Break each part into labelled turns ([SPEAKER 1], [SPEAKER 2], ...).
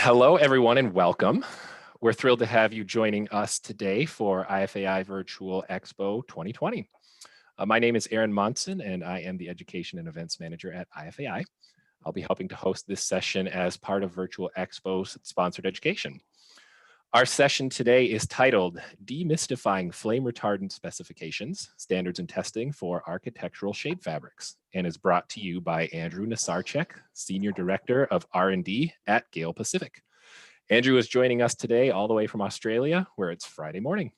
[SPEAKER 1] Hello, everyone, and welcome. We're thrilled to have you joining us today for IFAI Virtual Expo 2020. My name is Aaron Monson, and I am the Education and Events Manager at IFAI. I'll be helping to host this session as part of Virtual Expo's sponsored education. Our session today is titled Demystifying Flame Retardant Specifications, Standards and Testing for Architectural Shade Fabrics, and is brought to you by Andrew Narsarczyk, Senior Director of R&D at GALE Pacific. Andrew is joining us today all the way from Australia, where it's Friday morning.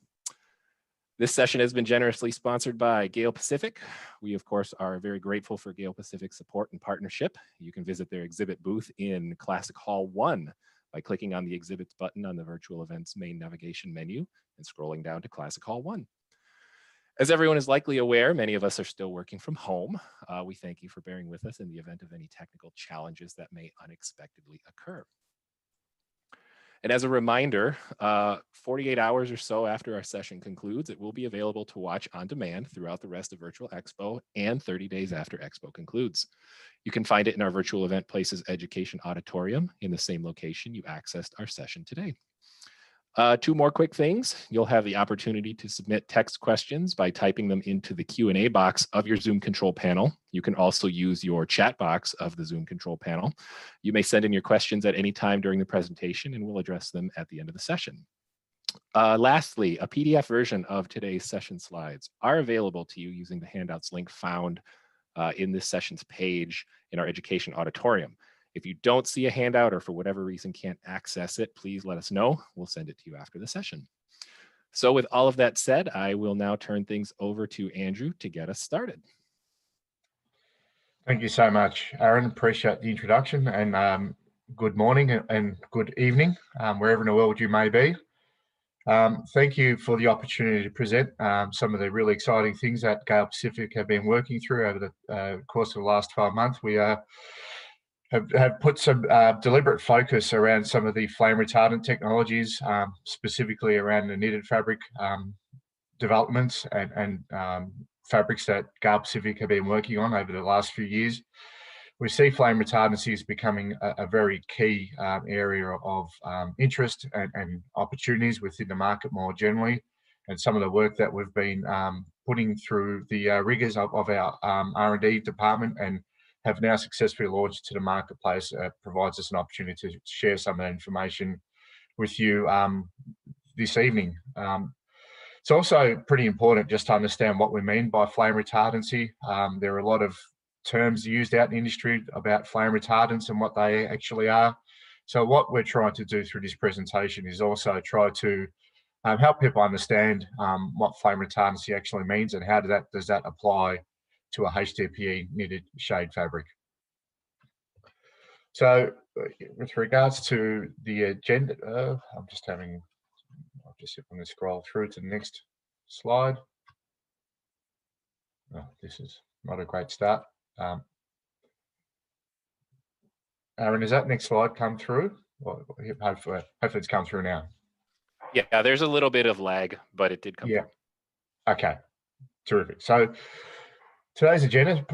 [SPEAKER 1] This session has been generously sponsored by GALE Pacific. We, of course, are very grateful for GALE Pacific's support and partnership. You can visit their exhibit booth in Classic Hall 1 by clicking on the exhibits button on the virtual events main navigation menu and scrolling down to Classic Hall 1. As everyone is likely aware, many of us are still working from home. We thank you for bearing with us in the event of any technical challenges that may unexpectedly occur. And as a reminder, 48 hours or so after our session concludes, it will be available to watch on demand throughout the rest of Virtual Expo and 30 days after Expo concludes. You can find it in our Virtual Event Places Education Auditorium in the same location you accessed our session today. Two more quick things. You'll have the opportunity to submit text questions by typing them into the Q&A box of your Zoom control panel. You can also use your chat box of the Zoom control panel. You may send in your questions at any time during the presentation, and we'll address them at the end of the session. Lastly, a PDF version of today's session slides are available to you using the handouts link found in this session's page in our education auditorium. If you don't see a handout or for whatever reason can't access it, please let us know. We'll send it to you after the session. So with all of that said, I will now turn things over to Andrew to get us started.
[SPEAKER 2] Thank you so much, Aaron. Appreciate the introduction, and good morning and good evening, wherever in the world you may be. Thank you for the opportunity to present some of the really exciting things that GALE Pacific have been working through over the course of the last 12 months. We have put some deliberate focus around some of the flame retardant technologies, specifically around the knitted fabric developments and fabrics that GALE Pacific have been working on over the last few years. We see flame retardancy as becoming a very key area of interest and opportunities within the market more generally. And some of the work that we've been putting through the rigors of our R&D department and have now successfully launched to the marketplace provides us an opportunity to share some of that information with you this evening. It's also pretty important just to understand what we mean by flame retardancy. There are a lot of terms used out in the industry about flame retardants and what they actually are. So what we're trying to do through this presentation is also try to help people understand what flame retardancy actually means and how does that apply to a HDPE knitted shade fabric. So with regards to the agenda, I'm just going to scroll through to the next slide. Oh, this is not a great start. Aaron, has that next slide come through? Well, hopefully it's come through now.
[SPEAKER 1] Yeah, there's a little bit of lag, but it did come through.
[SPEAKER 2] Okay, terrific. So today's agenda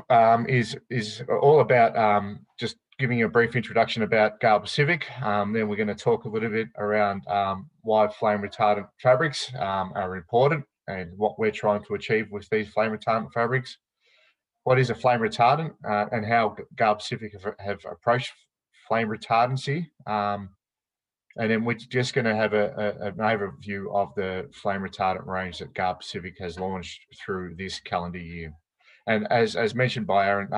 [SPEAKER 2] is all about just giving you a brief introduction about GALE Pacific. Then we're going to talk a little bit around why flame retardant fabrics are important and what we're trying to achieve with these flame retardant fabrics. What is a flame retardant and how GALE Pacific have approached flame retardancy. And then we're just going to have an overview of the flame retardant range that GALE Pacific has launched through this calendar year. And as mentioned by Aaron,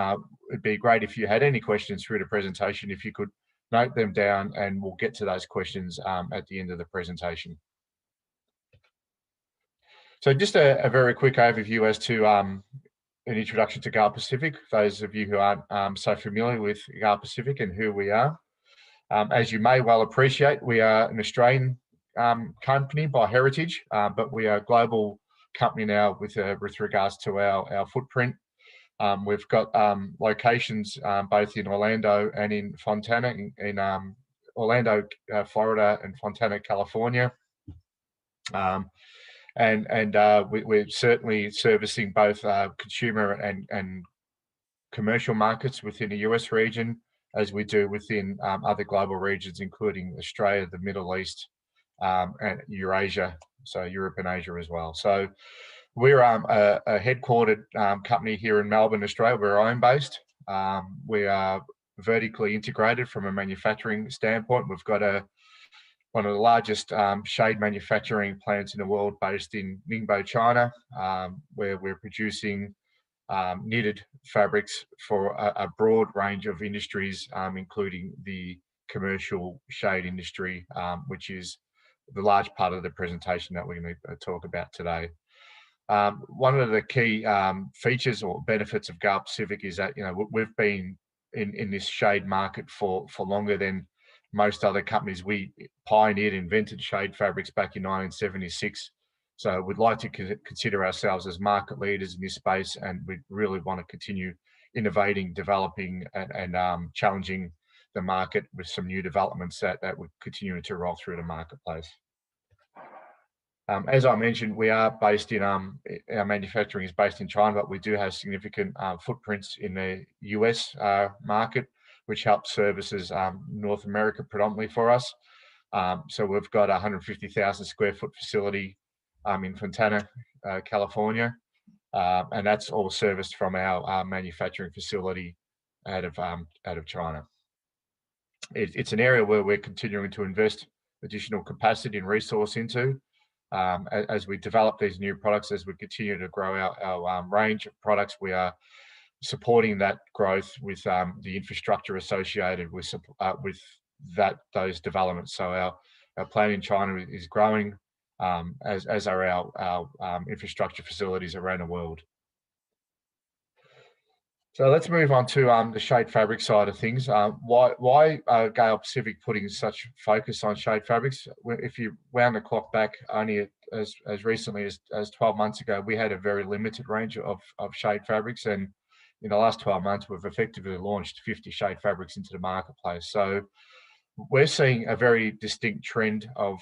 [SPEAKER 2] it'd be great if you had any questions through the presentation, if you could note them down, and we'll get to those questions at the end of the presentation. So just a very quick overview as to an introduction to GALE Pacific, those of you who aren't so familiar with GALE Pacific and who we are. As you may well appreciate, we are an Australian company by heritage, but we are a global company now with regards to our footprint. We've got locations both in Orlando and in Fontana, in Orlando, Florida, and Fontana, California. We're certainly servicing both consumer and commercial markets within the US region, as we do within other global regions, including Australia, the Middle East, and Eurasia, so Europe and Asia as well. So we're a headquartered company here in Melbourne, Australia, where I'm based. We are vertically integrated from a manufacturing standpoint. We've got one of the largest shade manufacturing plants in the world based in Ningbo, China, where we're producing knitted fabrics for a broad range of industries, including the commercial shade industry, which is the large part of the presentation that we're going to talk about today. One of the key features or benefits of GALE Pacific is that, we've been in this shade market for longer than most other companies. We pioneered, invented shade fabrics back in 1976. So we'd like to consider ourselves as market leaders in this space, and we really want to continue innovating, developing, and challenging the market with some new developments that we're continuing to roll through the marketplace. As I mentioned, we are based in, our manufacturing is based in China, but we do have significant footprints in the US market, which helps services North America predominantly for us. So we've got a 150,000 square foot facility in Fontana, California, and that's all serviced from our manufacturing facility out of China. It's an area where we're continuing to invest additional capacity and resource into. As we develop these new products, as we continue to grow our range of products, we are supporting that growth with the infrastructure associated with those developments. So our plant in China is growing, as are our infrastructure facilities around the world. So let's move on to the shade fabric side of things. Why GALE Pacific putting such focus on shade fabrics? If you wound the clock back only as recently as 12 months ago, we had a very limited range of shade fabrics, and in the last 12 months, we've effectively launched 50 shade fabrics into the marketplace. So we're seeing a very distinct trend of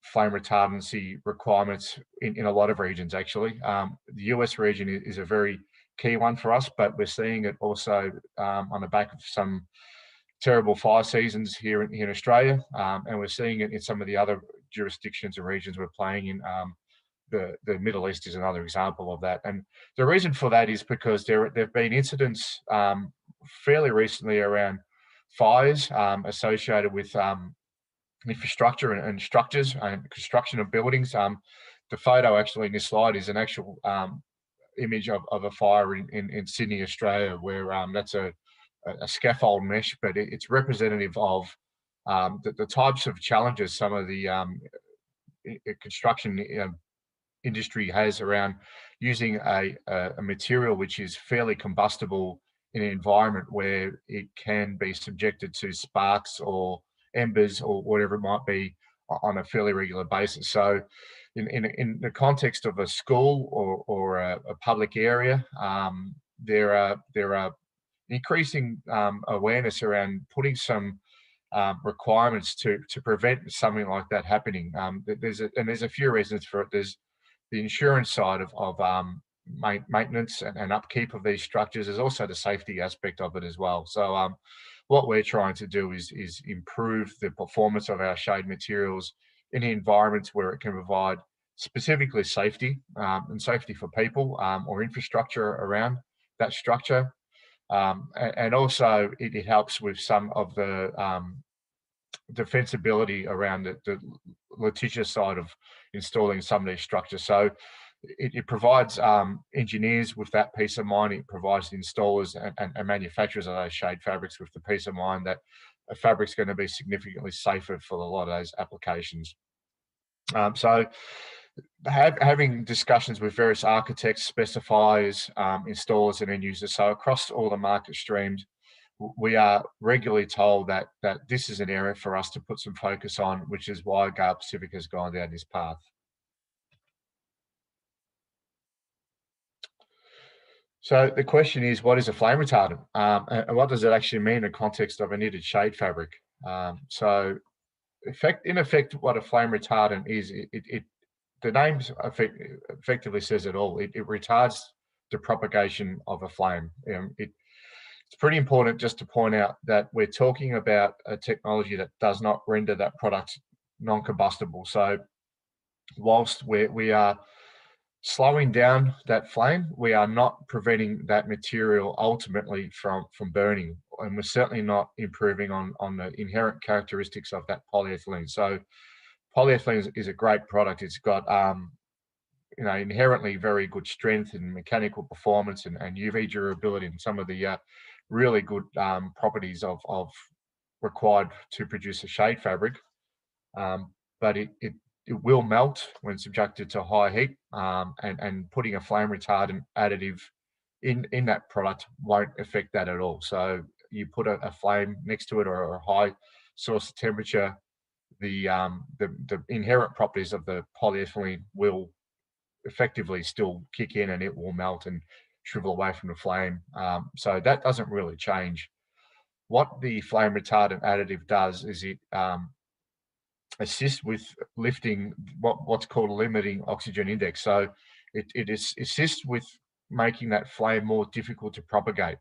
[SPEAKER 2] flame retardancy requirements in a lot of regions, actually. The US region is a very key one for us, but we're seeing it also on the back of some terrible fire seasons here in Australia, and we're seeing it in some of the other jurisdictions and regions we're playing in. The Middle East is another example of that, and the reason for that is because there have been incidents fairly recently around fires associated with infrastructure and structures and construction of buildings. The photo actually in this slide is an actual image of a fire in Sydney, Australia, where that's a scaffold mesh, but it's representative of the types of challenges some of the construction industry has around using a material which is fairly combustible in an environment where it can be subjected to sparks or embers or whatever it might be on a fairly regular basis. So in the context of a school or a public area, there are increasing awareness around putting some requirements to prevent something like that happening. There's a few reasons for it. There's the insurance side of maintenance and upkeep of these structures. There's also the safety aspect of it as well. So what we're trying to do is improve the performance of our shade materials in environments where it can provide specifically safety and safety for people or infrastructure around that structure. And also it helps with some of the defensibility around the litigious side of installing some of these structures. So it provides engineers with that peace of mind. It provides the installers and manufacturers of those shade fabrics with the peace of mind that a fabric's going to be significantly safer for a lot of those applications. So having discussions with various architects, specifiers, installers, and end users. So across all the market streams, we are regularly told that this is an area for us to put some focus on, which is why GALE Pacific has gone down this path. So the question is, what is a flame retardant? And what does it actually mean in the context of a knitted shade fabric? So in effect, what a flame retardant is, the name effectively says it all. It retards the propagation of a flame. It's pretty important just to point out that we're talking about a technology that does not render that product non-combustible. So whilst we are slowing down that flame, we are not preventing that material ultimately from burning, and we're certainly not improving on the inherent characteristics of that polyethylene. So polyethylene is a great product. It's got inherently very good strength and mechanical performance and UV durability and some of the really good properties of required to produce a shade fabric. But it will melt when subjected to high heat, and putting a flame retardant additive in that product won't affect that at all. So you put a flame next to it or a high source of temperature, the inherent properties of the polyethylene will effectively still kick in, and it will melt and shrivel away from the flame. So that doesn't really change. What the flame retardant additive does is it assists with lifting what's called a limiting oxygen index. So it assists with making that flame more difficult to propagate.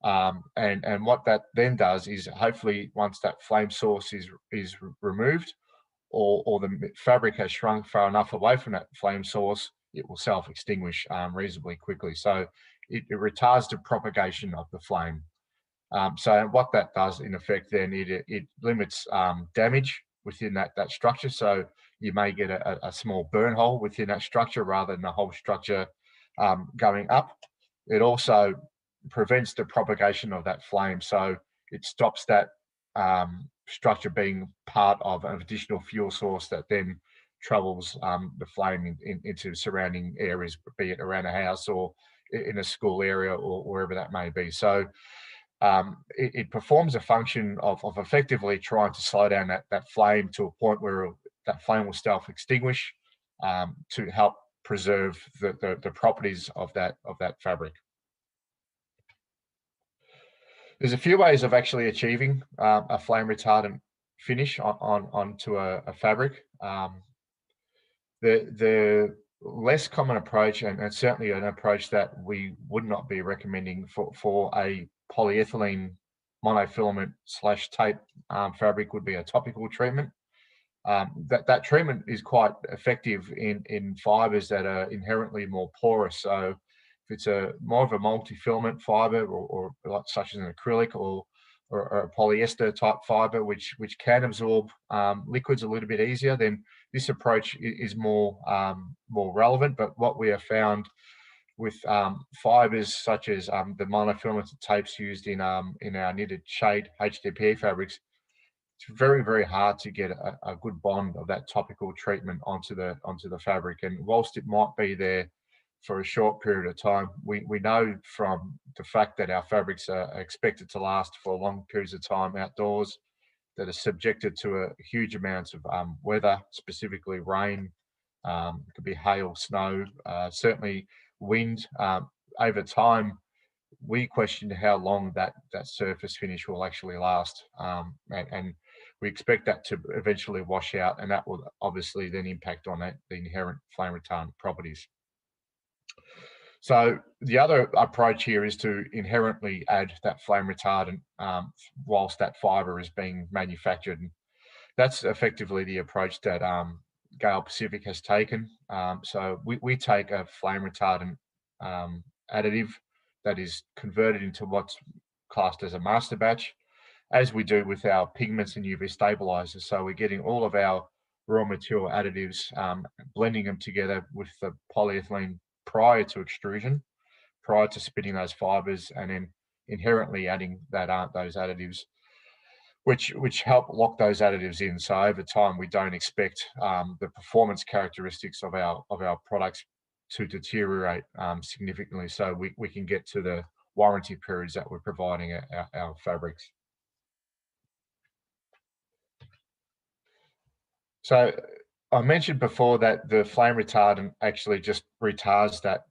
[SPEAKER 2] And what that then does is, hopefully once that flame source is removed, or the fabric has shrunk far enough away from that flame source, it will self-extinguish reasonably quickly. So it retards the propagation of the flame. So what that does in effect then, it limits damage within that structure. So you may get a small burn hole within that structure rather than the whole structure going up. It also prevents the propagation of that flame. So it stops that structure being part of an additional fuel source that then travels the flame into surrounding areas, be it around a house or in a school area or wherever that may be. So it performs a function of effectively trying to slow down that flame to a point where that flame will self-extinguish, to help preserve the properties of that fabric. There's a few ways of actually achieving a flame retardant finish onto a fabric. The less common approach, and certainly an approach that we would not be recommending for a polyethylene monofilament / tape fabric, would be a topical treatment. That treatment is quite effective in fibers that are inherently more porous. So if it's more of a multi-filament fiber, or such as an acrylic or a polyester type fiber, which can absorb liquids a little bit easier, then this approach is more relevant. But what we have found with fibers such as the monofilament tapes used in our knitted shade HDPE fabrics, it's very, very hard to get a good bond of that topical treatment onto the fabric. And whilst it might be there for a short period of time, we know from the fact that our fabrics are expected to last for long periods of time outdoors, that are subjected to a huge amounts of weather, specifically rain, it could be hail, snow, certainly wind. Over time, we question how long that surface finish will actually last, and we expect that to eventually wash out, and that will obviously then impact on the inherent flame retardant properties. So the other approach here is to inherently add that flame retardant whilst that fiber is being manufactured. And that's effectively the approach that GALE Pacific has taken. So we take a flame retardant additive that is converted into what's classed as a master batch, as we do with our pigments and UV stabilizers. So we're getting all of our raw material additives, blending them together with the polyethylene prior to extrusion, prior to spinning those fibers, and then inherently adding those additives, which help lock those additives in. So over time, we don't expect the performance characteristics of our products to deteriorate significantly, so we can get to the warranty periods that we're providing our fabrics. So I mentioned before that the flame retardant actually just retards that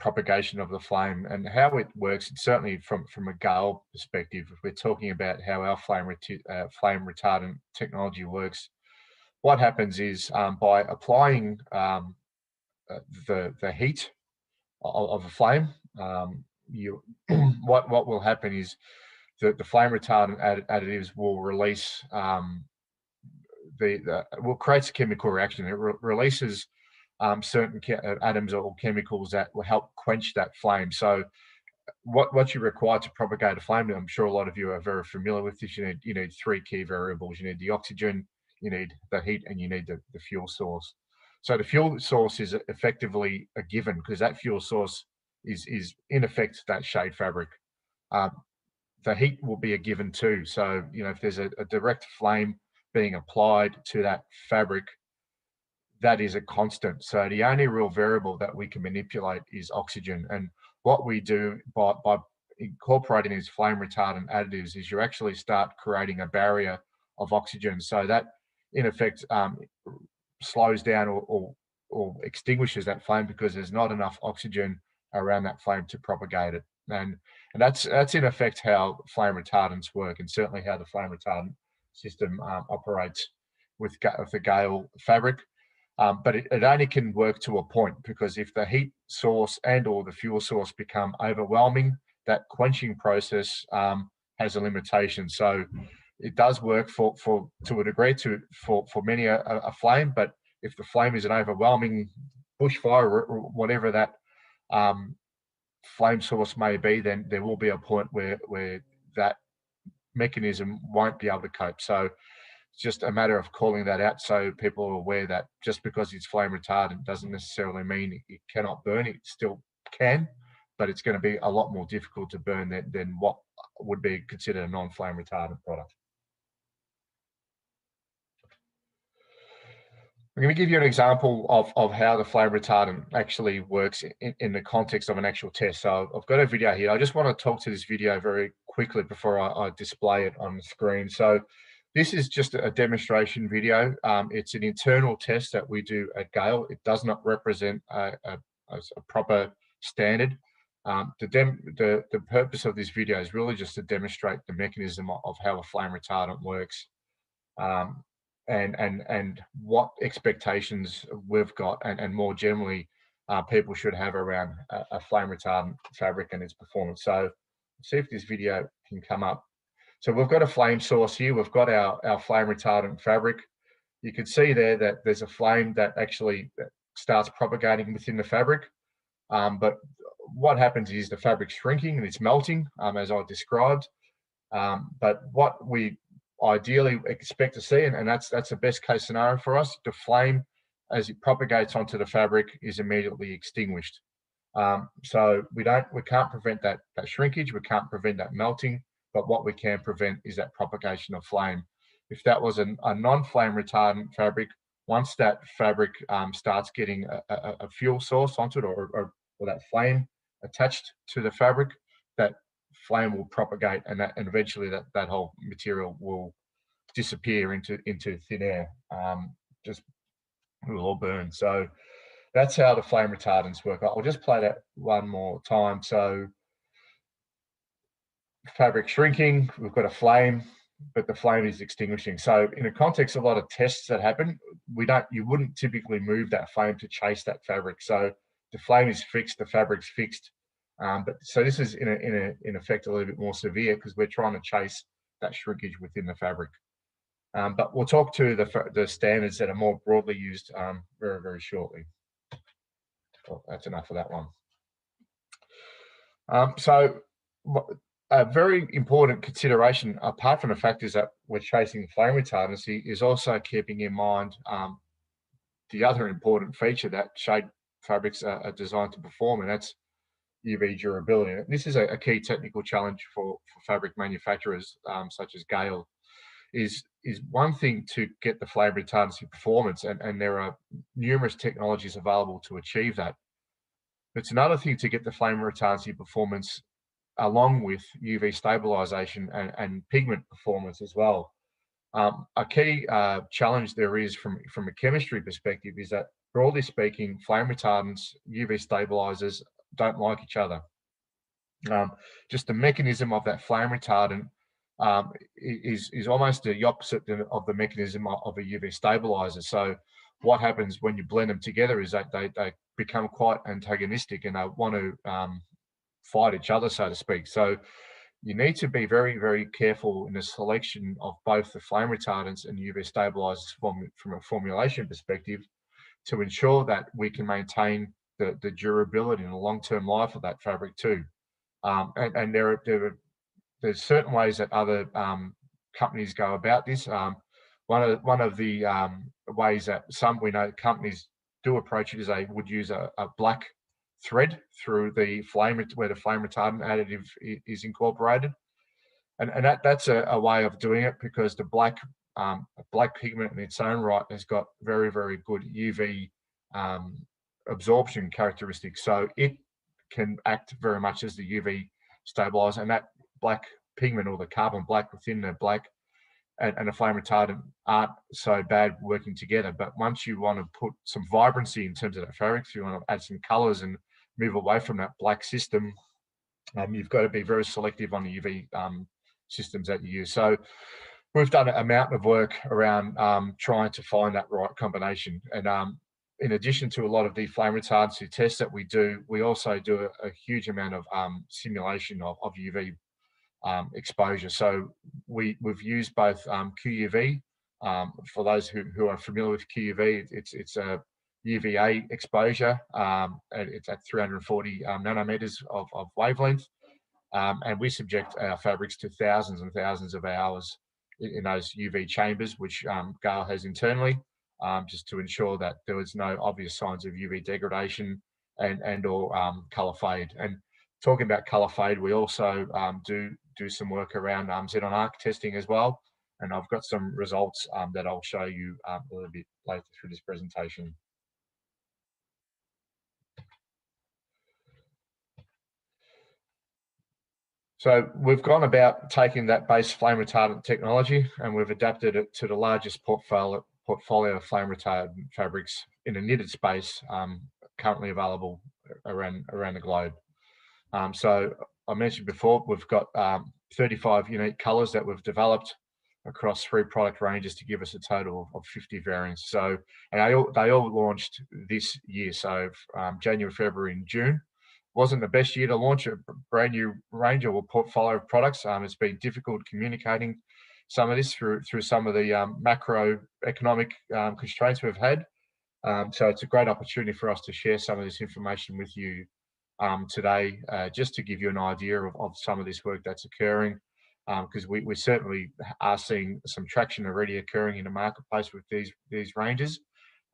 [SPEAKER 2] propagation of the flame, and how it works. Certainly from a GALE perspective, if we're talking about how our flame retardant technology works, what happens is by applying the heat of a flame, what will happen is that the flame retardant additives will release will create a chemical reaction. It releases certain atoms or chemicals that will help quench that flame. So what you require to propagate a flame, I'm sure a lot of you are very familiar with this. You need three key variables. You need the oxygen, you need the heat, and you need the fuel source. So the fuel source is effectively a given, because that fuel source is in effect that shade fabric. The heat will be a given too. So, if there's a direct flame being applied to that fabric, that is a constant. So the only real variable that we can manipulate is oxygen. And what we do by incorporating these flame retardant additives is you actually start creating a barrier of oxygen. So that in effect slows down or extinguishes that flame, because there's not enough oxygen around that flame to propagate it. And that's in effect how flame retardants work, and certainly how the flame retardant system operates with the GALE fabric. But it only can work to a point, because if the heat source and or the fuel source become overwhelming, that quenching process has a limitation. So it does work to a degree for many a flame, but if the flame is an overwhelming bushfire or whatever that flame source may be, then there will be a point where that mechanism won't be able to cope. So it's just a matter of calling that out, so people are aware that just because it's flame retardant doesn't necessarily mean it cannot burn. It still can, but it's going to be a lot more difficult to burn than what would be considered a non-flame retardant product. I'm going to give you an example of how the flame retardant actually works in the context of an actual test. So I've got a video here. I just want to talk to this video very quickly before I display it on the screen. So this is just a demonstration video. It's an internal test that we do at GALE. It does not represent a proper standard. The purpose of this video is really just to demonstrate the mechanism of how a flame retardant works. And what expectations we've got, and more generally, people should have around a flame retardant fabric and its performance. So let's see if this video can come up. So we've got a flame source here. We've got our flame retardant fabric. You can see there that there's a flame that actually starts propagating within the fabric. But what happens is the fabric's shrinking and it's melting, as I described. But what we ideally expect to see, and that's the best case scenario for us, the flame as it propagates onto the fabric is immediately extinguished. So we can't prevent that shrinkage, we can't prevent that melting, but what we can prevent is that propagation of flame. If that was a non-flame retardant fabric, once that fabric starts getting a fuel source onto it, or that flame attached to the fabric, that flame will propagate, and eventually that whole material will disappear into thin air. Just it will all burn. So that's how the flame retardants work. I'll just play that one more time. So fabric shrinking, we've got a flame, but the flame is extinguishing. So in the context of a lot of tests that happen, you wouldn't typically move that flame to chase that fabric. So the flame is fixed, the fabric's fixed. But so this is in effect a little bit more severe, because we're trying to chase that shrinkage within the fabric. But we'll talk to the standards that are more broadly used very, very shortly. Well, that's enough of that one. So a very important consideration, apart from the fact is that we're chasing flame retardancy, is also keeping in mind the other important feature that shade fabrics are designed to perform, and that's UV durability. This is a key technical challenge for fabric manufacturers such as GALE. Is one thing to get the flame retardancy performance, and there are numerous technologies available to achieve that. It's another thing to get the flame retardancy performance along with UV stabilization and pigment performance as well. A key challenge there is from a chemistry perspective is that, broadly speaking, flame retardants, UV stabilizers don't like each other. Just the mechanism of that flame retardant is almost the opposite of the mechanism of a UV stabilizer. So what happens when you blend them together is that they become quite antagonistic, and they want to fight each other, so to speak. So you need to be very, very careful in the selection of both the flame retardants and UV stabilizers from a formulation perspective to ensure that we can maintain the durability and the long-term life of that fabric too. And there's certain ways that other companies go about this. One of the ways that we know companies do approach it is they would use a black thread through the flame where the flame retardant additive is incorporated, and that's a way of doing it, because the black pigment in its own right has got very, very good UV absorption characteristics, so it can act very much as the UV stabilizer, and that black pigment, or the carbon black within the black and the flame retardant, aren't so bad working together. But once you want to put some vibrancy in terms of that fabric, so you want to add some colors and move away from that black system, you've got to be very selective on the UV systems that you use. So we've done a mountain of work around trying to find that right combination. And in addition to a lot of the flame retardancy tests that we do, we also do a huge amount of simulation of UV exposure. So we've used both QUV. For those who are familiar with QUV, it's a UVA exposure, and it's at 340 nanometers of wavelength, and we subject our fabrics to thousands and thousands of hours in those UV chambers, which GALE has internally, just to ensure that there was no obvious signs of UV degradation and or color fade. And talking about color fade, we also do some work around xenon arc testing as well, and I've got some results that I'll show you a little bit later through this presentation. So we've gone about taking that base flame retardant technology, and we've adapted it to the largest portfolio of flame retardant fabrics in a knitted space currently available around the globe. So I mentioned before, we've got 35 unique colors that we've developed across 3 product ranges to give us a total of 50 variants. So, and they all launched this year. So January, February, and June. Wasn't the best year to launch a brand new range or portfolio of products. It's been difficult communicating some of this through some of the macroeconomic constraints we've had. So it's a great opportunity for us to share some of this information with you today, just to give you an idea of some of this work that's occurring, because we certainly are seeing some traction already occurring in the marketplace with these ranges,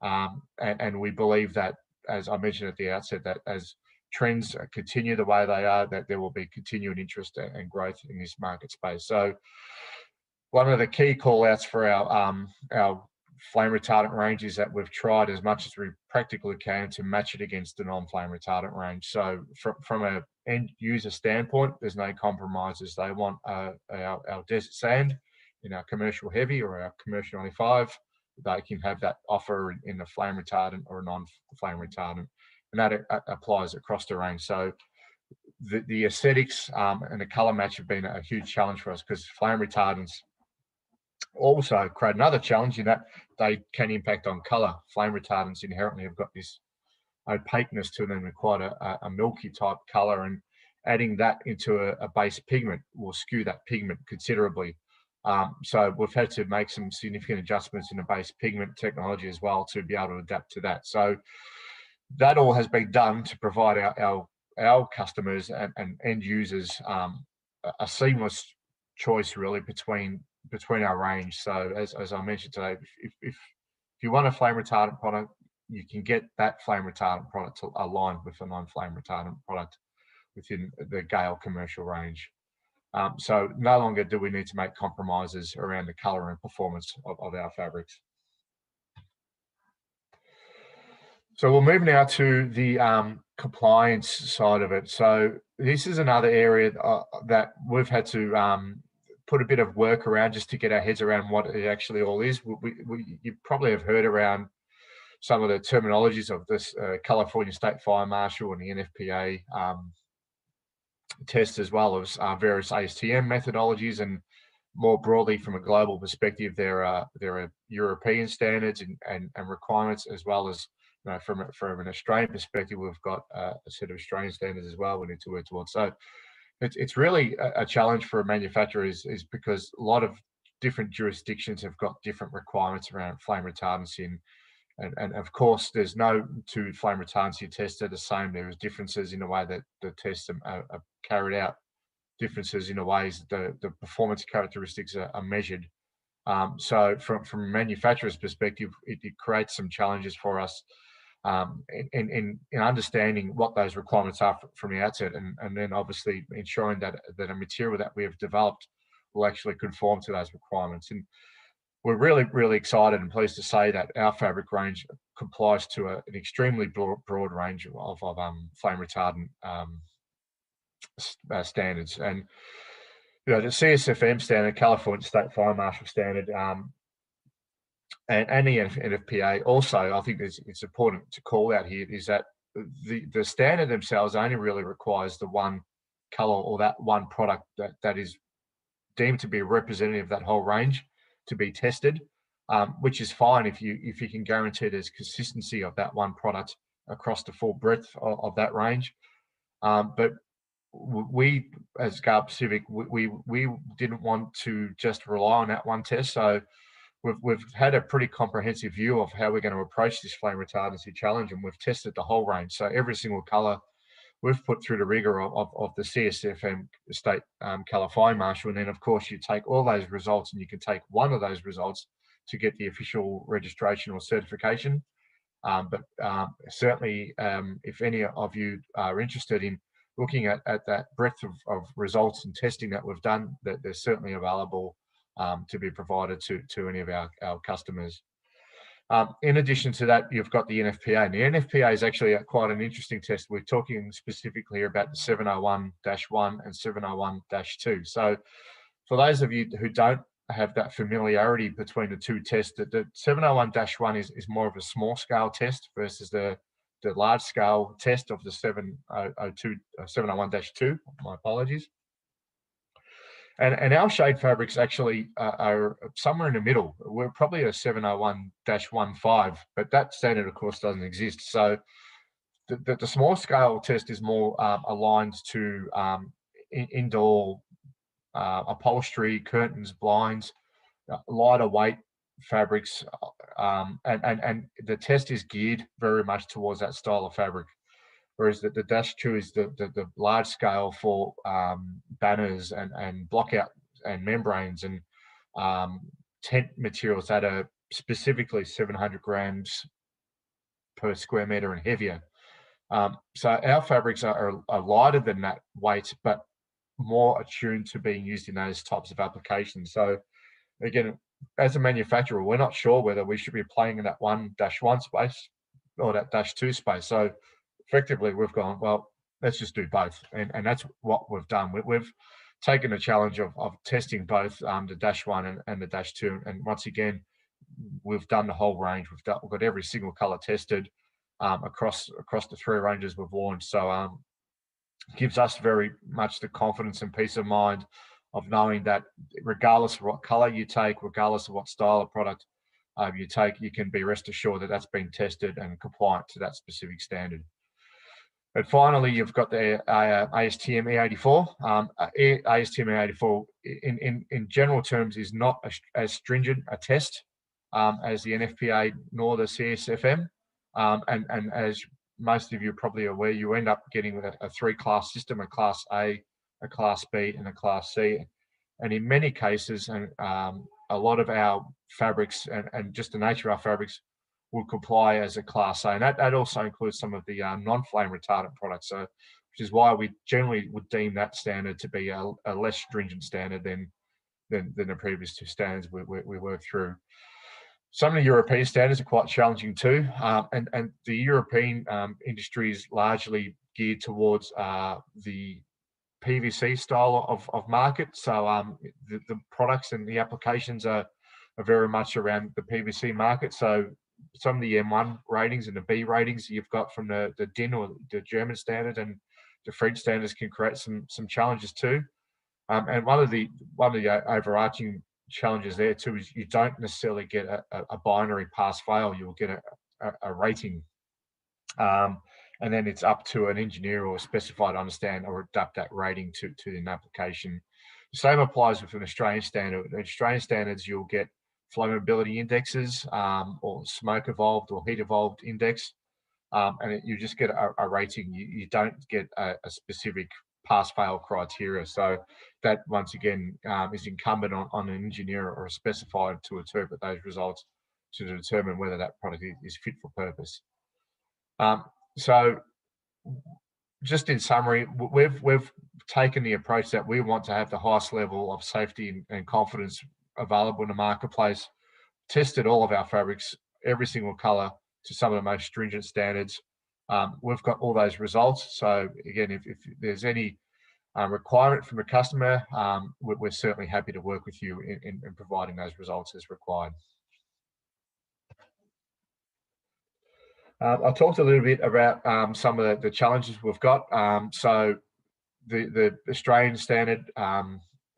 [SPEAKER 2] and we believe that, as I mentioned at the outset, that as trends continue the way they are, that there will be continued interest and growth in this market space. So one of the key call outs for our flame retardant range is that we've tried as much as we practically can to match it against the non-flame retardant range. So from an end user standpoint, there's no compromises. They want our desert sand in our commercial heavy or our commercial 95. They can have that offer in a flame retardant or a non-flame retardant, and that applies across the range. So the aesthetics and the color match have been a huge challenge for us, because flame retardants also create another challenge in that they can impact on color. Flame retardants inherently have got this opaqueness to them, quite a milky type color, and adding that into a base pigment will skew that pigment considerably. So we've had to make some significant adjustments in the base pigment technology as well to be able to adapt to that. So that all has been done to provide our customers and end users a seamless choice really between our range. So as I mentioned today, if you want a flame retardant product, you can get that flame retardant product aligned with a non-flame retardant product within the GALE commercial range. So no longer do we need to make compromises around the color and performance of our fabrics. So we'll move now to the compliance side of it. So this is another area that we've had to put a bit of work around just to get our heads around what it actually all is. You probably have heard around some of the terminologies of this California State Fire Marshal and the NFPA test, as well as various ASTM methodologies, and more broadly from a global perspective, there are European standards and requirements, as well as from an Australian perspective, we've got a set of Australian standards as well we need to work towards. So it's really a challenge for a manufacturer is because a lot of different jurisdictions have got different requirements around flame retardancy, and of course there's no two flame retardancy tests are the same. There is differences in the way that the tests are carried out, differences in the ways the performance characteristics are measured. So from a manufacturer's perspective, it creates some challenges for us in understanding what those requirements are from the outset, and then obviously ensuring that a material that we have developed will actually conform to those requirements. And we're really excited and pleased to say that our fabric range complies to an extremely broad range of flame retardant standards. And the CSFM standard, California State Fire Marshal standard, and the NFPA also, I think it's important to call out here, is that the standard themselves only really requires the one color or that one product that is deemed to be representative of that whole range to be tested, which is fine if you can guarantee there's consistency of that one product across the full breadth of that range. But we, as GALE Pacific, we didn't want to just rely on that one test. So we've had a pretty comprehensive view of how we're going to approach this flame retardancy challenge, and we've tested the whole range. So every single color we've put through the rigor of the CSFM State California Marshal. And then, of course, you take all those results and you can take one of those results to get the official registration or certification. But certainly, if any of you are interested in looking at that breadth of results and testing that we've done, that they're certainly available to be provided to any of our customers. In addition to that, you've got the NFPA, and the NFPA is actually quite an interesting test. We're talking specifically about the 701-1 and 701-2. So for those of you who don't have that familiarity between the two tests, the 701-1 is more of a small scale test versus the large scale test of the 701-2. My apologies. And our shade fabrics actually are somewhere in the middle. We're probably a 701-15, but that standard, of course, doesn't exist. So the small scale test is more aligned to indoor upholstery, curtains, blinds, lighter weight fabrics, and the test is geared very much towards that style of fabric. Whereas the -2 is the large scale for banners and blockout and membranes and tent materials that are specifically 700 grams per square meter and heavier. So our fabrics are lighter than that weight, but more attuned to being used in those types of applications. So again, as a manufacturer, we're not sure whether we should be playing in that 1-1 space or that -2 space. So effectively, we've gone, well, let's just do both. And that's what we've done. We've taken the challenge of testing both the -1 and the -2. And once again, we've done the whole range. We've got every single color tested across the three ranges we've launched. So gives us very much the confidence and peace of mind of knowing that regardless of what color you take, regardless of what style of product you take, you can be rest assured that that's been tested and compliant to that specific standard. And finally, you've got the ASTM E84. ASTM E84, in general terms, is not as stringent a test as the NFPA nor the CSFM. And as most of you are probably aware, you end up getting with a three-class system: a Class A, a Class B, and a Class C. And in many cases, and a lot of our fabrics and just the nature of our fabrics will comply as a Class A, and that also includes some of the non-flame retardant products. So, which is why we generally would deem that standard to be a less stringent standard than the previous two standards we worked through. Some of the European standards are quite challenging too, and the European industry is largely geared towards the PVC style of market. So the products and the applications are very much around the PVC market. So some of the M1 ratings and the B ratings you've got from the DIN or the German standard and the French standards can create some challenges too. And one of the overarching challenges there too is you don't necessarily get a binary pass fail. You'll get a rating. And then it's up to an engineer or specifier to understand or adapt that rating to an application. The same applies with an Australian standard. In Australian standards, you'll get flammability indexes, or smoke evolved or heat evolved index, and you just get a rating. You don't get a specific pass-fail criteria. So that, once again, is incumbent on an engineer or a specifier to interpret those results to determine whether that product is fit for purpose. So just in summary, we've taken the approach that we want to have the highest level of safety and confidence available in the marketplace, tested all of our fabrics, every single color, to some of the most stringent standards. We've got all those results. So again, if there's any requirement from a customer, we're certainly happy to work with you in providing those results as required. I talked a little bit about some of the challenges we've got. So the Australian standard,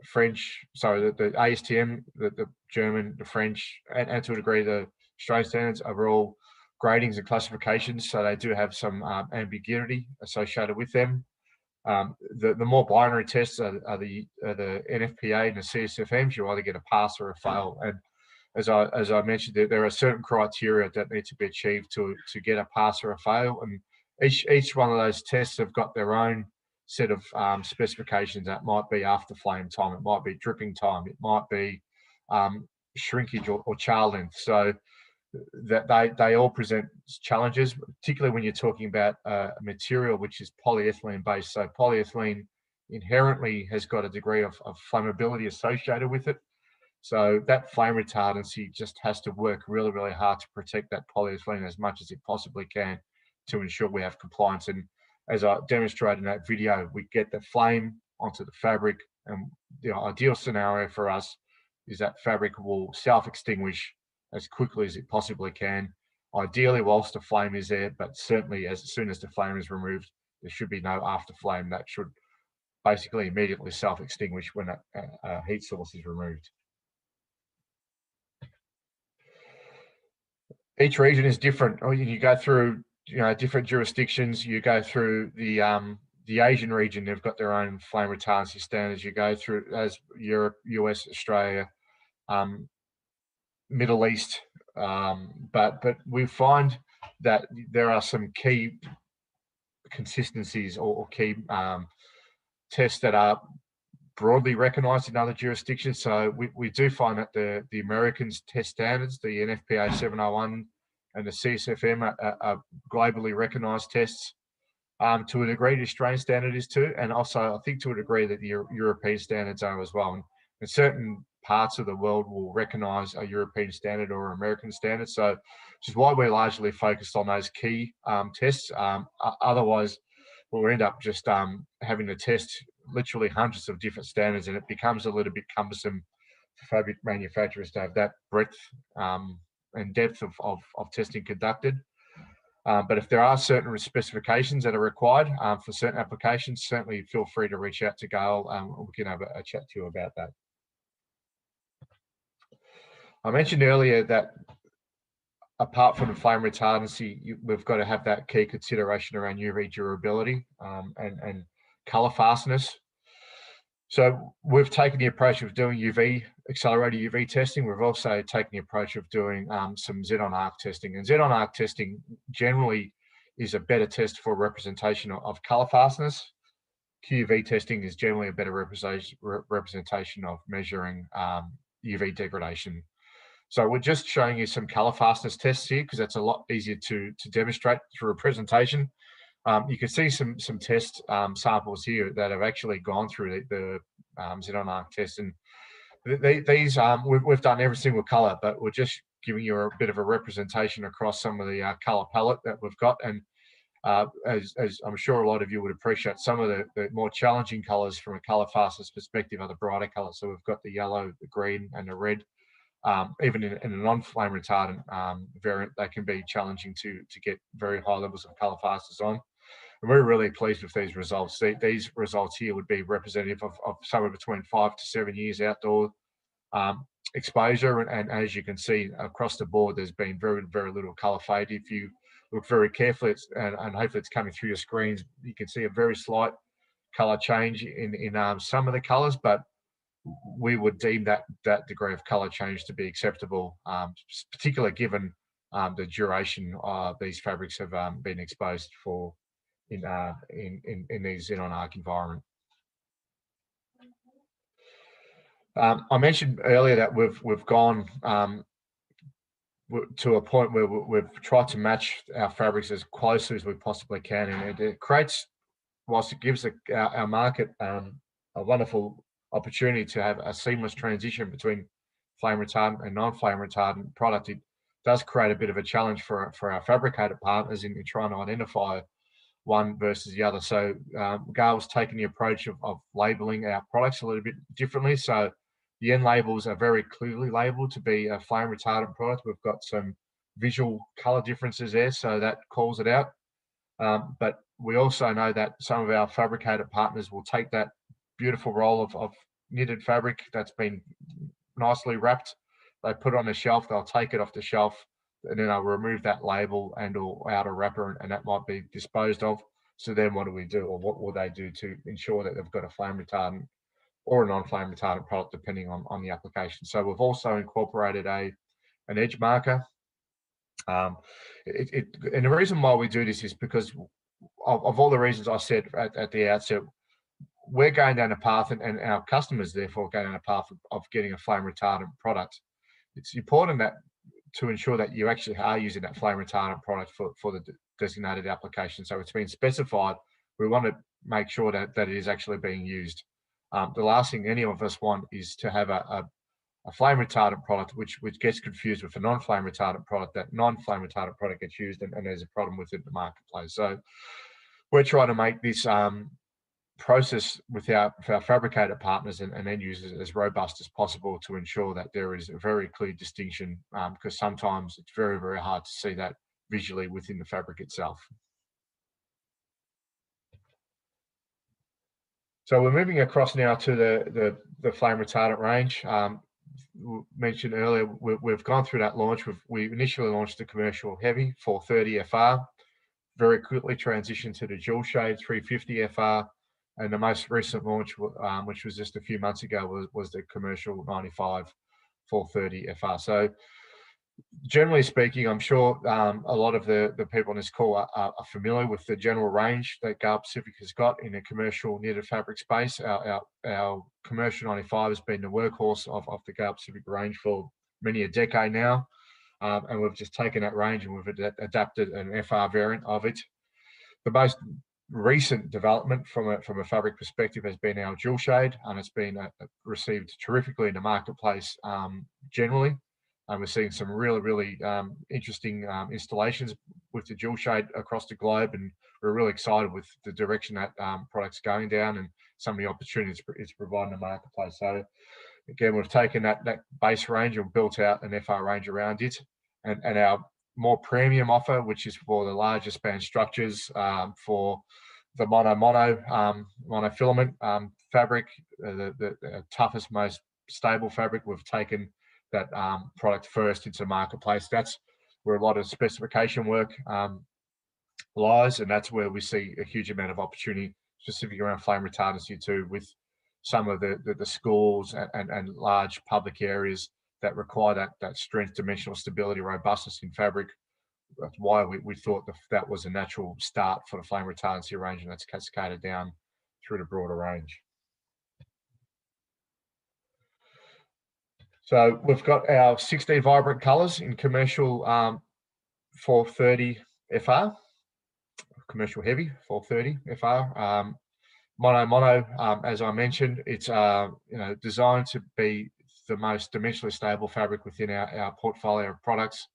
[SPEAKER 2] French, sorry, the ASTM, the German, the French, and to a degree the Australian standards are all gradings and classifications, so they do have some ambiguity associated with them. The more binary tests are the NFPA and the CSFMs. You either get a pass or a fail, and as I mentioned, there are certain criteria that need to be achieved to get a pass or a fail, and each one of those tests have got their own set of specifications. That might be after flame time, it might be dripping time, it might be shrinkage or char length. So that they all present challenges, particularly when you're talking about a material which is polyethylene based. So polyethylene inherently has got a degree of flammability associated with it. So that flame retardancy just has to work really, really hard to protect that polyethylene as much as it possibly can to ensure we have compliance. And as I demonstrated in that video, we get the flame onto the fabric, and the ideal scenario for us is that fabric will self-extinguish as quickly as it possibly can, ideally whilst the flame is there, but certainly as soon as the flame is removed, there should be no after flame. That should basically immediately self-extinguish when a heat source is removed. Each region is different. You go through, different jurisdictions. You go through the Asian region; they've got their own flame retardancy standards. You go through as Europe, US, Australia, Middle East, but we find that there are some key consistencies or key tests that are broadly recognised in other jurisdictions. So we do find that the Americans test standards, the NFPA 701 and the CSFM are globally recognised tests. To a degree, the Australian standard is too, and also I think to a degree that the European standards are as well. And certain parts of the world will recognise a European standard or American standard. So, which is why we're largely focused on those key tests. Otherwise, we'll end up just having to test literally hundreds of different standards, and it becomes a little bit cumbersome for fabric manufacturers to have that breadth and depth of testing conducted. But if there are certain specifications that are required for certain applications, certainly feel free to reach out to GALE. We can have a chat to you about that. I mentioned earlier that apart from the flame retardancy, we've got to have that key consideration around UV durability and color fastness. So we've taken the approach of doing accelerated UV testing. We've also taken the approach of doing some Xenon arc testing. And Xenon arc testing generally is a better test for representation of color fastness. QUV testing is generally a better representation of measuring UV degradation. So we're just showing you some color fastness tests here because that's a lot easier to demonstrate through a presentation. You can see some test samples here that have actually gone through the Xenon arc test, and these we've done every single color, but we're just giving you a bit of a representation across some of the color palette that we've got. And as I'm sure a lot of you would appreciate, some of the more challenging colors from a color fastness perspective are the brighter colors. So we've got the yellow, the green, and the red. Even in a non-flame retardant variant, they can be challenging to get very high levels of color fastness on. And we're really pleased with these results. These results here would be representative of somewhere between 5 to 7 years outdoor exposure. And as you can see across the board, there's been very, very little color fade. If you look very carefully, and hopefully it's coming through your screens, you can see a very slight color change in some of the colors, but we would deem that degree of color change to be acceptable, particularly given the duration these fabrics have been exposed for in the xenon arc environment. I mentioned earlier that we've gone to a point where we've tried to match our fabrics as closely as we possibly can, and it creates, whilst it gives our market a wonderful opportunity to have a seamless transition between flame retardant and non-flame retardant product, it does create a bit of a challenge for our fabricator partners in trying to identify one versus the other. So GALE's taken the approach of labeling our products a little bit differently. So the end labels are very clearly labeled to be a flame retardant product. We've got some visual color differences there, so that calls it out. But we also know that some of our fabricator partners will take that beautiful roll of knitted fabric that's been nicely wrapped, they put it on the shelf, they'll take it off the shelf, and then I'll remove that label and or outer wrapper, and that might be disposed of. So then what do we do, or what will they do to ensure that they've got a flame retardant or a non-flame retardant product, depending on the application? So we've also incorporated an edge marker. And the reason why we do this is because of all the reasons I said at the outset. We're going down a path, and our customers therefore going down a path of getting a flame retardant product. It's important that to ensure that you actually are using that flame retardant product for the designated application. So it's been specified. We want to make sure that it is actually being used. The last thing any of us want is to have a flame retardant product which gets confused with a non-flame retardant product. That non-flame retardant product gets used, and there's a problem with it in the marketplace. So we're trying to make this process with our fabricator partners and end users as robust as possible to ensure that there is a very clear distinction, because sometimes it's very, very hard to see that visually within the fabric itself. So we're moving across now to the flame retardant range. Mentioned earlier, we've gone through that launch. We initially launched the commercial heavy 430 FR, very quickly transitioned to the dual shade 350 FR, and the most recent launch, which was just a few months ago, was the commercial 95 430 FR. So generally speaking, I'm sure a lot of the people on this call are familiar with the general range that GALE Pacific has got in the commercial knitted fabric space. Our commercial 95 has been the workhorse of the GALE Pacific range for many a decade now. And we've just taken that range and we've adapted an FR variant of it. The most recent development from a fabric perspective has been our dual shade, and it's been received terrifically in the marketplace generally. And we're seeing some really interesting installations with the dual shade across the globe, and we're really excited with the direction that product's going down and some of the opportunities it's providing the marketplace. So again, we've taken that base range and built out an FR range around it, and our more premium offer, which is for the larger span structures, for the monofilament fabric, the toughest, most stable fabric. We've taken that product first into the marketplace. That's where a lot of specification work lies, and that's where we see a huge amount of opportunity, specifically around flame retardancy too, with some of the schools and large public areas that require that strength, dimensional stability, robustness in fabric. That's why we thought that was a natural start for the flame retardancy range, and that's cascaded down through the broader range. So we've got our 16 vibrant colors in commercial 430 FR, commercial heavy 430 FR. Mono, as I mentioned, it's designed to be the most dimensionally stable fabric within our portfolio of products.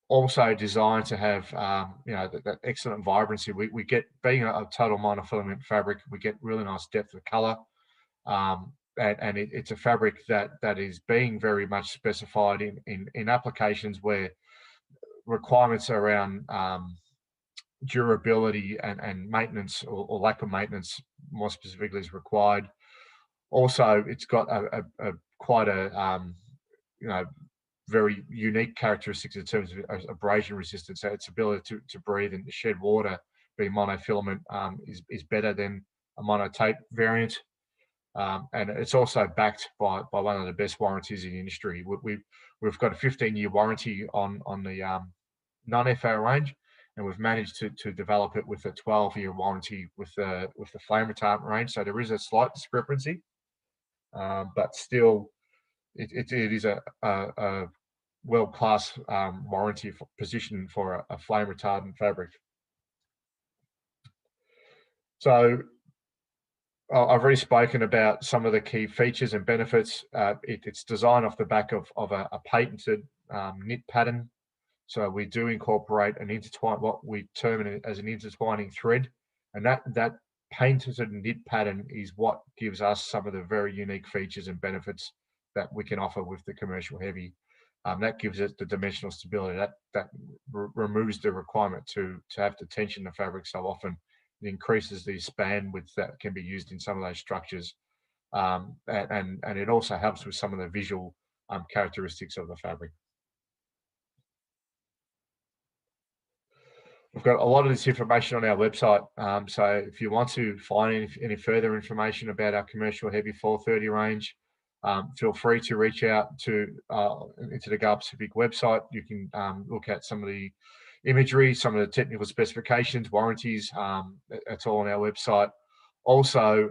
[SPEAKER 2] Also designed to have that excellent vibrancy. We get, being a total monofilament fabric, we get really nice depth of color, and it's a fabric that is being very much specified in applications where requirements around durability and maintenance or lack of maintenance, more specifically, is required. Also, it's got quite a very unique characteristics in terms of abrasion resistance. So its ability to breathe and to shed water, being monofilament, is better than a monotape variant. And it's also backed by one of the best warranties in the industry. We've got a 15-year warranty on the non-FA range, and we've managed to develop it with a 12-year warranty with the flame retardant range. So there is a slight discrepancy, but still, it is a world-class warranty position for a flame retardant fabric. So I've already spoken about some of the key features and benefits. It's designed off the back of a patented knit pattern. So we do incorporate what we term as an intertwining thread, and that patented knit pattern is what gives us some of the very unique features and benefits that we can offer with the commercial heavy. That gives it the dimensional stability. That removes the requirement to have to tension the fabric so often. It increases the span width that can be used in some of those structures, and it also helps with some of the visual characteristics of the fabric. We've got a lot of this information on our website, so if you want to find any further information about our commercial heavy 430 range, feel free to reach out into the GALE Pacific website. You can look at some of the imagery, some of the technical specifications, warranties. That's all on our website. Also,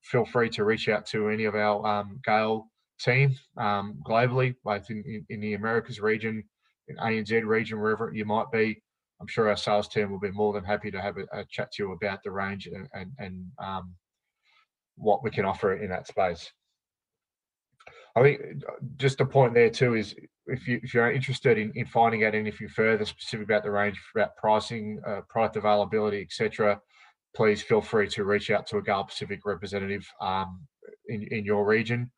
[SPEAKER 2] feel free to reach out to any of our GALE team globally, both in the Americas region, in ANZ region, wherever you might be. I'm sure our sales team will be more than happy to have a chat to you about the range and what we can offer in that space. I think just a point there too is if you're interested in finding out anything further specific about the range, about pricing, product availability, etc., please feel free to reach out to a GALE Pacific representative in your region.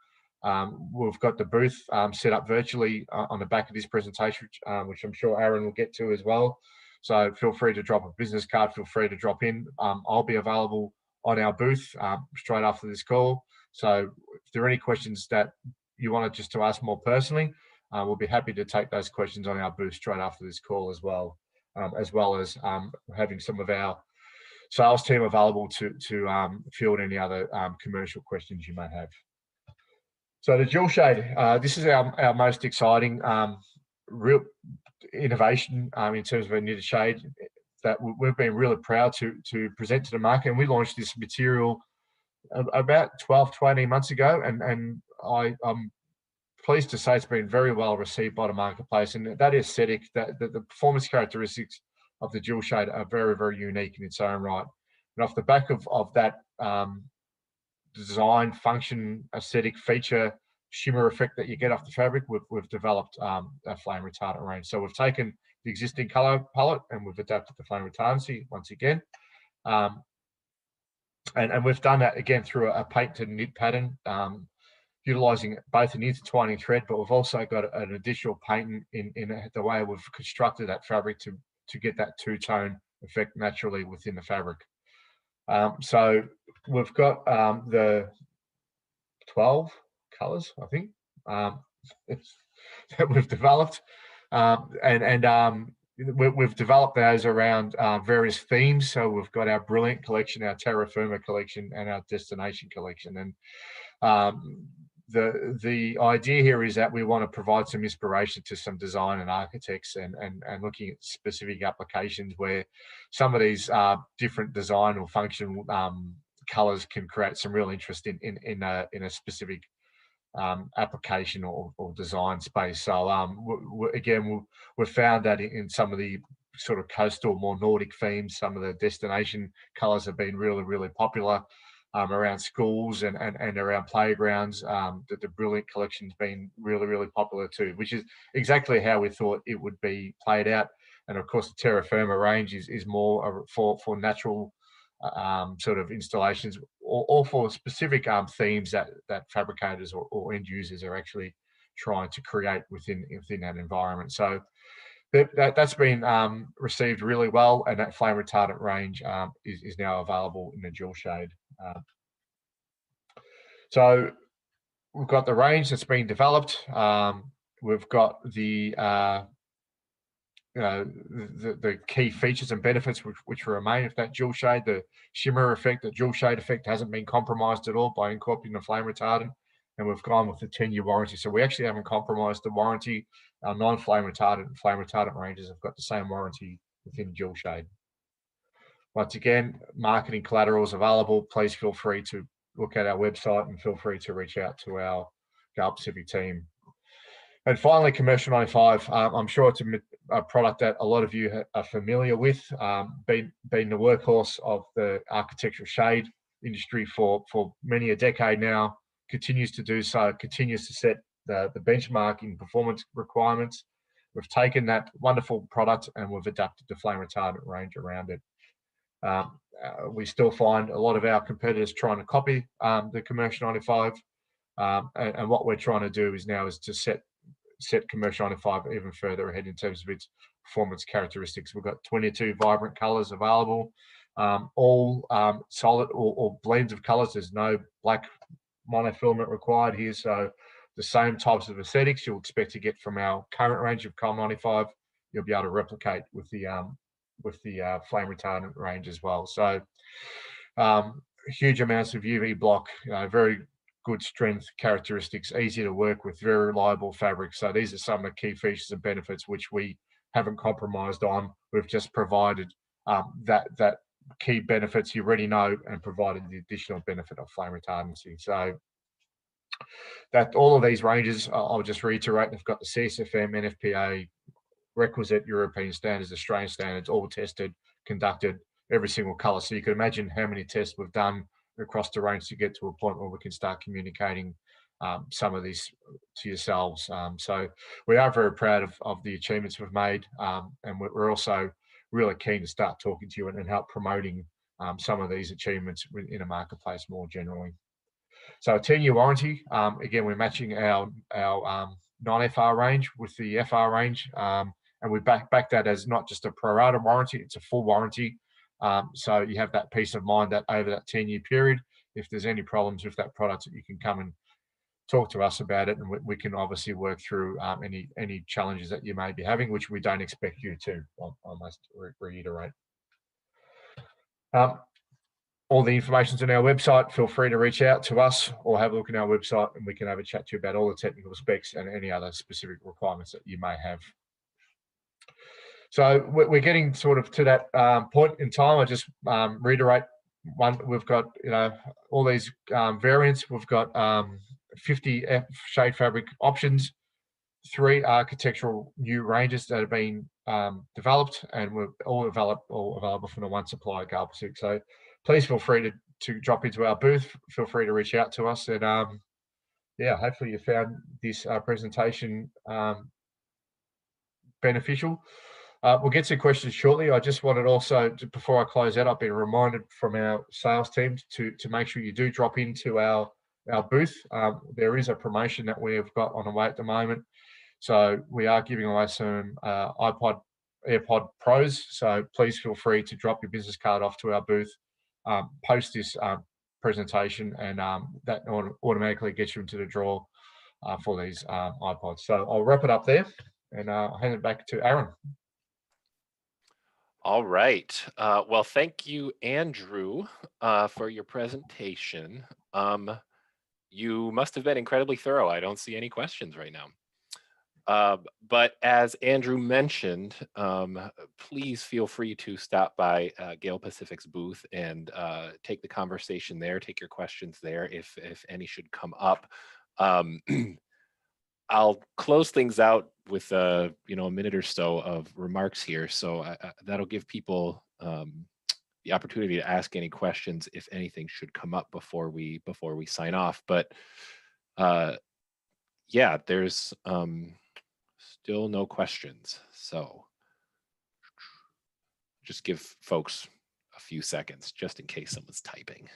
[SPEAKER 2] We've got the booth set up virtually on the back of this presentation, which I'm sure Aaron will get to as well. So feel free to drop a business card, feel free to drop in. I'll be available on our booth straight after this call. So if there are any questions that you want just to ask more personally, we'll be happy to take those questions on our booth straight after this call as well as having some of our sales team available to field any other commercial questions you may have. So the dual shade, this is our most exciting real innovation in terms of a knitted shade that we've been really proud to present to the market. And we launched this material about 12 to 18 months ago, and I'm pleased to say it's been very well received by the marketplace. And that aesthetic, the performance characteristics of the dual shade are very, very unique in its own right. And off the back of that design, function, aesthetic, feature, shimmer effect that you get off the fabric, we've developed a flame retardant range. So we've taken the existing color palette and we've adapted the flame retardancy once again. And we've done that again through a patented knit pattern, utilizing both an intertwining thread, but we've also got an additional patent in the way we've constructed that fabric to get that two-tone effect naturally within the fabric. So we've got the 12 colors, I think, that we've developed, we've developed those around various themes. So we've got our Brilliant collection, our Terra Firma collection, and our Destination collection. And the idea here is that we want to provide some inspiration to some design and architects and looking at specific applications where some of these different design or function colors can create some real interest in a specific application or design space. So again, we've found that in some of the sort of coastal, more Nordic themes, some of the destination colors have been really, really popular around schools and around playgrounds. The Brilliant collection's been really, really popular too, which is exactly how we thought it would be played out. And of course, the Terra Firma range is more for natural sort of installations or for specific themes that fabricators or end users are actually trying to create within that environment. So that's been received really well, and that flame retardant range is now available in a dual shade. So we've got the range that's been developed. we've got the the key features and benefits which remain. If that dual shade, the shimmer effect, the dual shade effect hasn't been compromised at all by incorporating the flame retardant, and we've gone with the 10-year warranty. So we actually haven't compromised the warranty. Our non-flame retardant and flame retardant ranges have got the same warranty within dual shade. Once again, marketing collateral is available. Please feel free to look at our website and feel free to reach out to our GALE Pacific team. And finally, Commercial 95. I'm sure it's a product that a lot of you are familiar with, been the workhorse of the architectural shade industry for many a decade now, continues to do so, continues to set the benchmark in performance requirements. We've taken that wonderful product and we've adapted the flame retardant range around it. We still find a lot of our competitors trying to copy the Commercial 95, and what we're trying to do is to set Commercial 95 even further ahead in terms of its performance characteristics. We've got 22 vibrant colors available, all solid or blends of colors. There's no black monofilament required here, so the same types of aesthetics you'll expect to get from our current range of GALE 95, you'll be able to replicate with the flame retardant range as well. So huge amounts of UV block, very good strength characteristics, easy to work with, very reliable fabric. So these are some of the key features and benefits which we haven't compromised on. We've just provided that key benefits you already know and provided the additional benefit of flame retardancy. So that all of these ranges, I'll just reiterate, they've got the CSFM, NFPA, requisite European standards, Australian standards, all tested, conducted, every single color. So you can imagine how many tests we've done across the range to get to a point where we can start communicating some of these to yourselves. So we are very proud of the achievements we've made, and we're also really keen to start talking to you and help promoting some of these achievements in the marketplace more generally. So a 10-year warranty, again, we're matching our non-FR range with the FR range, and we back that as not just a pro rata warranty, it's a full warranty. So you have that peace of mind that over that 10-year period, if there's any problems with that product, you can come and talk to us about it, and we can obviously work through any challenges that you may be having, which we don't expect you to. I must reiterate. All the information's on our website. Feel free to reach out to us or have a look at our website, and we can have a chat to you about all the technical specs and any other specific requirements that you may have. So we're getting sort of to that point in time. I just reiterate one. We've got all these variants. We've got 50 shade fabric options, 3 architectural new ranges that have been developed, and we're all available from the one supplier, GALE Pacific. So please feel free to drop into our booth. Feel free to reach out to us, and yeah, hopefully you found this presentation beneficial. We'll get to questions shortly. I just wanted also, before I close out, I've been reminded from our sales team to make sure you do drop into our booth. There is a promotion that we've got on the way at the moment. So we are giving away some AirPod Pros. So please feel free to drop your business card off to our booth, post this presentation, and that automatically gets you into the draw for these iPods. So I'll wrap it up there, and I'll hand it back to Aaron.
[SPEAKER 1] All right. Well, thank you, Andrew, for your presentation. You must have been incredibly thorough. I don't see any questions right now. But as Andrew mentioned, please feel free to stop by GALE Pacific's booth and take the conversation there, take your questions there if any should come up. I'll close things out with a minute or so of remarks here, so that'll give people the opportunity to ask any questions if anything should come up before we sign off. But yeah, there's still no questions, so just give folks a few seconds just in case someone's typing.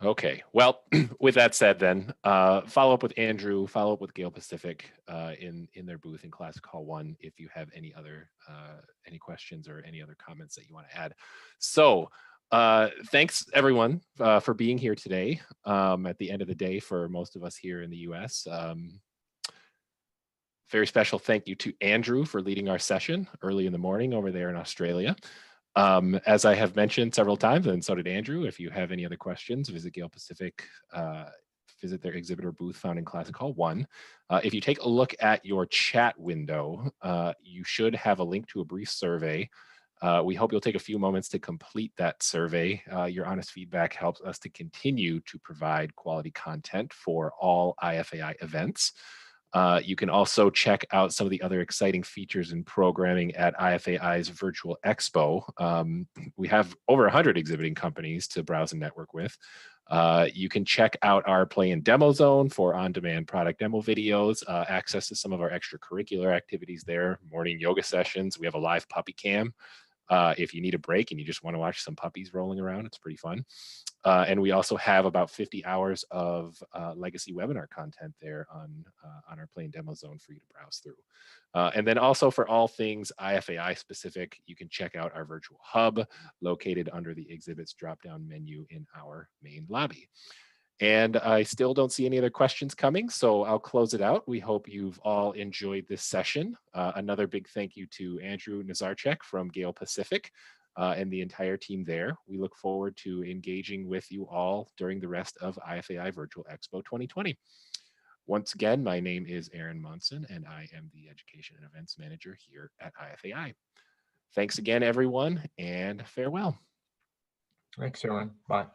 [SPEAKER 1] Okay, well, with that said, then follow up with Andrew, follow up with GALE Pacific in their booth in Classic Hall 1 if you have any other any questions or any other comments that you want to add. So Thanks everyone for being here today at the end of the day for most of us here in the US. Very special thank you to Andrew for leading our session early in the morning over there in Australia. As I have mentioned several times, and so did Andrew, if you have any other questions, visit GALE Pacific, visit their exhibitor booth found in Classic Hall 1. If you take a look at your chat window, you should have a link to a brief survey. We hope you'll take a few moments to complete that survey. Your honest feedback helps us to continue to provide quality content for all IFAI events. You can also check out some of the other exciting features and programming at IFAI's Virtual Expo. We have over 100 exhibiting companies to browse and network with. You can check out our Play and Demo Zone for on-demand product demo videos, access to some of our extracurricular activities there, morning yoga sessions. We have a live puppy cam. If you need a break and you just want to watch some puppies rolling around, it's pretty fun. And we also have about 50 hours of legacy webinar content there on our Play and Demo Zone for you to browse through. And then also for all things IFAI specific, you can check out our virtual hub located under the exhibits drop-down menu in our main lobby. And I still don't see any other questions coming, so I'll close it out. We hope you've all enjoyed this session. Another big thank you to Andrew Narsarczyk from GALE Pacific and the entire team there. We look forward to engaging with you all during the rest of IFAI Virtual Expo 2020. Once again, my name is Aaron Monson, and I am the Education and Events Manager here at IFAI. Thanks again, everyone, and farewell.
[SPEAKER 2] Thanks, Aaron. Bye.